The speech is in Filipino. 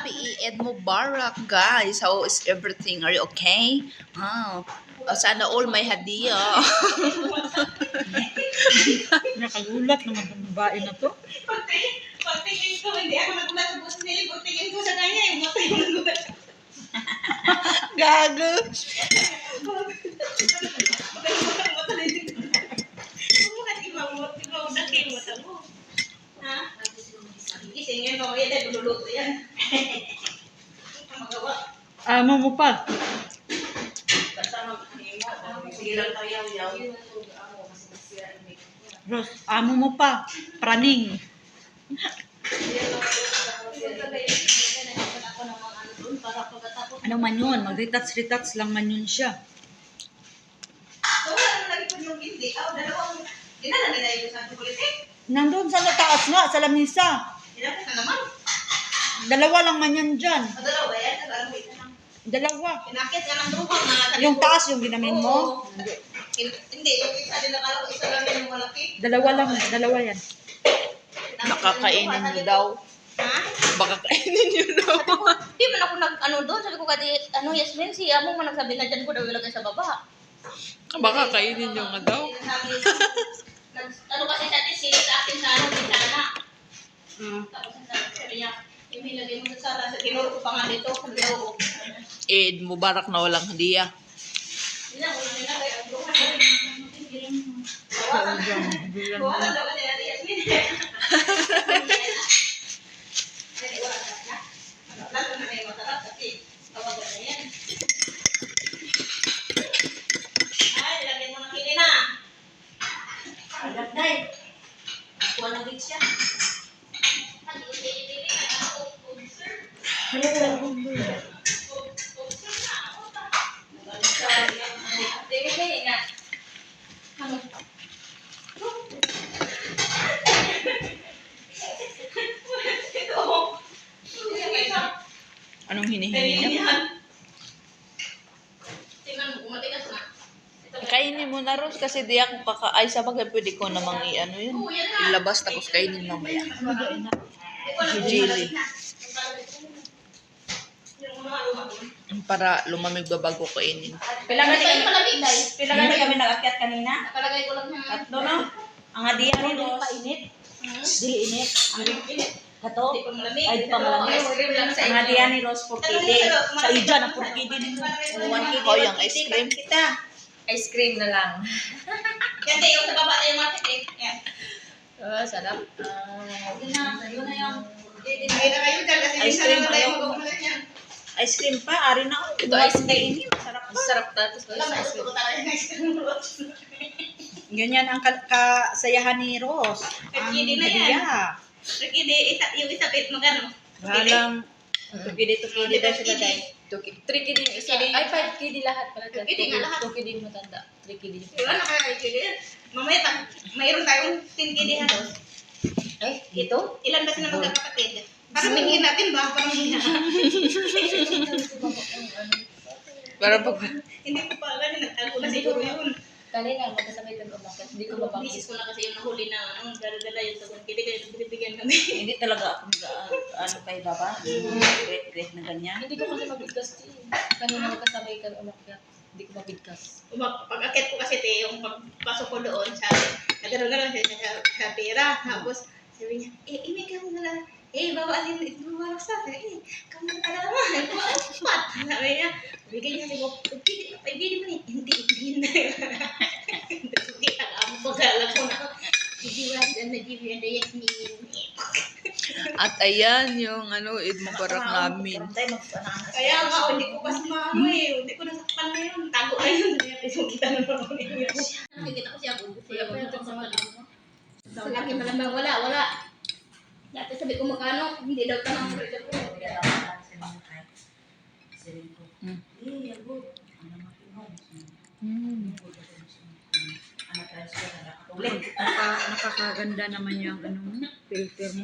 Happy Eid Mubarak, guys. How is everything? Are you okay? Oh, sana all may hadiah. Nakagulat naman ang babae na to. Pagtingin ko, hindi ako nagulat sa bukas nila. Pagtingin ko sa kanya, yung mata yung nagulat. Gago. Huwag mo kasi maudak yung mata mo. Ha? Gising yan, mamaya dahil luluto yan. Magawa. Amo mo pa. Sige lang tayo yaw. Ros, amo mo pa. Praning. Ano man yun? Mag-retats-retats lang man yun siya. So, wala naman lagi po yung hindi. Dalawang, dinala nila yung sa politik. Nandun sa taas nga, sa lamisa. Dinala na naman. Dalawa lang man yan dyan. Dalawa yan, nag-alam ito lang. Dalawa. Pinakit ka ng duhang na. Yung taas yung ginamin mo? Oo. Hindi, yung isa din nakala ko, isa lang yan yung malaki. Dalawa lang, dalawa yan. Nakakainin niyo daw. Ha? Baka kainin niyo daw. Di man ako nag-ano doon. Sabi ko kati, Yasmin, si Amo man nagsabi na dyan ko daw ilagay sa baba. Baka kainin niyo nga daw. Ano kasi sa atin, sila sa akin sa ano, bintana. Tapos sabi niya, ilagay mo sa sala. Tinuro ko pa nga dito. Sabi ko, Eid Mubarak na walang hadiah. hindi na, wala nilagay. Ang duhan. Bawasan daw kasi natin, Yasmin. Lalo na may masarap kasi tawag ko na yan. Ay, ilagay mo ng kini na. Agad na eh. Kuha na din siya. Anong hinihingi niya? Tingnan mo, matigas na. Kainin mo na, Ros, kasi di ako ay sa bagay pwede ko namang i-ano yun. Ilabas tapos kainin mamaya. Jelly. Para lumamig ba bago kainin. Pilagay kami palabig, guys. Pilagay kami nag-akyat kanina. Nakalagay ko lang ng Tatlo no? Ang hadiah ni Dos. Painit. Dili init. Ang kato. Hindi pa malamig. Ay, di pa malamig. Ice cream lang sa Ang hadiah ni Ros 4 kg. Sa ija na 4 kg din. 1 kg. Oh, yung ice cream. Kita. Ice cream na lang. Yan tayo, sa baba tayo market eh. Yan. Oh, sarap. Yun na yung Ay na kayo dyan kasi Ice minsan cream, naman tayo ayaw ko. mag-umulan yan. ice cream pa. Ari na ako. Ito ice cream. Masarap pa. Masarap na. Tapos Wala, may ice gusto cream. ko talaga ng ice cream. Ganyan ang kasayahan ni Ros. Ang Hindi na yan. hadiah. Yung isa pit magano. Walang tukidi-tukidi daw sila dahil. 3 kg yung isa. Ay, 5 kg lahat pala dyan. 2 kg nga lahat. 2 kg yung matanda. 3 kg yung Wala na kaya ikili. Mamaya mayroon tayong 10 kg halos. Eh, ito? Ilan ba sila magkakapatid? Parang bigyan natin ba? Parang hindi na. Para pag Hindi ko pa alam. Nagtago na siguro yun. Kanina, magkasabay kami umakit. Hindi ko mabangkit. Bisis ko na kasi yung nahuli na dala-dala yung sabon. Kaya binibigyan kami. Hindi talaga ako ano kay baba. Great na ganyan. Hindi ko kasi mabigkas din. Kanina magkasabay kami umakit. Hindi ko mabigkas. Pag-akit ko kasi yung pagpasok ko doon, nagkaroon na lang siya sa pera. Tapos sabi niya, may kamo na lang. Babaan din, bumalak sa akin. Kamo na naman. Pat! Sabi niya, bigay niya siguro, pagpili mo niya. Hindi na. Hindi, ang pag-alak ko na. Hindi na Yasmin. at ayan yung Eid Mubarak namin. Kaya nga, hindi ko kasi maano eh. Hindi ko nasakpan na yun. Tago na yun. Nakikita na naman yun. Nakikita ko siya. Sa laki malamang wala. Dati sabi ko magkano, hindi daw tanong. Nakakaganda naman yung filter mo.